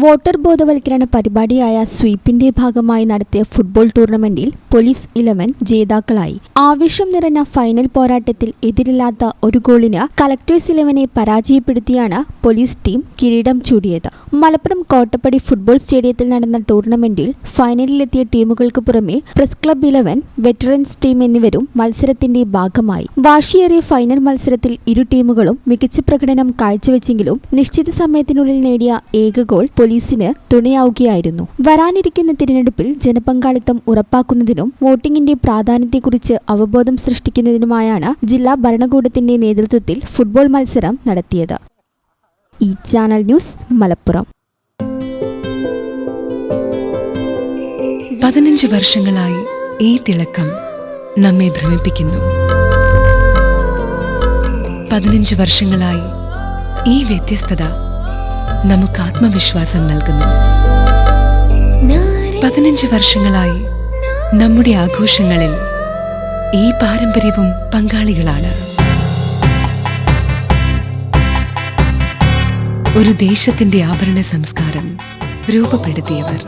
Voter ബോധവൽക്കരണ പരിപാടിയായ സ്വീപ്പിന്റെ ഭാഗമായി നടത്തിയ ഫുട്ബോൾ ടൂർണമെന്റിൽ പോലീസ് 11 ജേതാക്കളായി. ആവേശം നിറഞ്ഞ ഫൈനൽ പോരാട്ടത്തിൽ എതിരില്ലാത്ത ഒരു ഗോളിന് കളക്ടേഴ്സ് 11 പരാജയപ്പെടുത്തിയാണ് പോലീസ് ടീം കിരീടം ചൂടിയത്. മലപ്പുറം കോട്ടപ്പടി ഫുട്ബോൾ സ്റ്റേഡിയത്തിൽ നടന്ന ടൂർണമെന്റിൽ ഫൈനലിലെത്തിയ ടീമുകൾക്ക് പുറമെ പ്രസ് ക്ലബ് 11, വെറ്ററൻസ് ടീം എന്നിവരും മത്സരത്തിന്റെ ഭാഗമായി. വാശിയേറിയ ഫൈനൽ മത്സരത്തിൽ ഇരു ടീമുകളും മികച്ച പ്രകടനം കാഴ്ചവെച്ചെങ്കിലും നിശ്ചിത സമയത്തിനുള്ളിൽ നേടിയ ഏക ഗോൾ പോലീസിന് തുണയാവുകയായിരുന്നു. വരാനിരിക്കുന്ന തിരഞ്ഞെടുപ്പിൽ ജനപങ്കാളിത്തം ഉറപ്പാക്കുന്നതിനും വോട്ടിംഗിന്റെ പ്രാധാന്യത്തെക്കുറിച്ച് അവബോധം സൃഷ്ടിക്കുന്നതിനുമായാണ് ജില്ലാ ഭരണകൂടത്തിന്റെ നേതൃത്വത്തിൽ ഫുട്ബോൾ മത്സരം നടത്തിയത്. ഈ ചാനൽ ന്യൂസ് മലപ്പുറം. 15 വർഷങ്ങളായി ഈ തിളക്കം നമ്മെ ഭ്രമിപ്പിക്കുന്നു. 15 വർഷങ്ങളായി ഈ വ്യത്യസ്തത നമുക്ക് ആത്മവിശ്വാസം നൽകുന്നു. 15 വർഷങ്ങളായി നമ്മുടെ ആഘോഷങ്ങളിൽ ഈ പാരമ്പര്യവും പങ്കാളികളാണ്. ഒരു ദേശത്തിന്റെ ആഭരണ സംസ്കാരം രൂപപ്പെടുത്തിയവർ.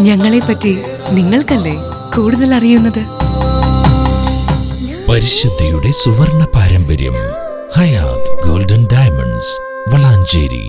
ഞങ്ങളെപ്പറ്റി നിങ്ങൾക്കല്ലേ കൂടുതൽ അറിയുന്നത്? പരിശുദ്ധിയുടെ സുവർണ പാരമ്പര്യം. Hayath golden diamonds, Valanchery.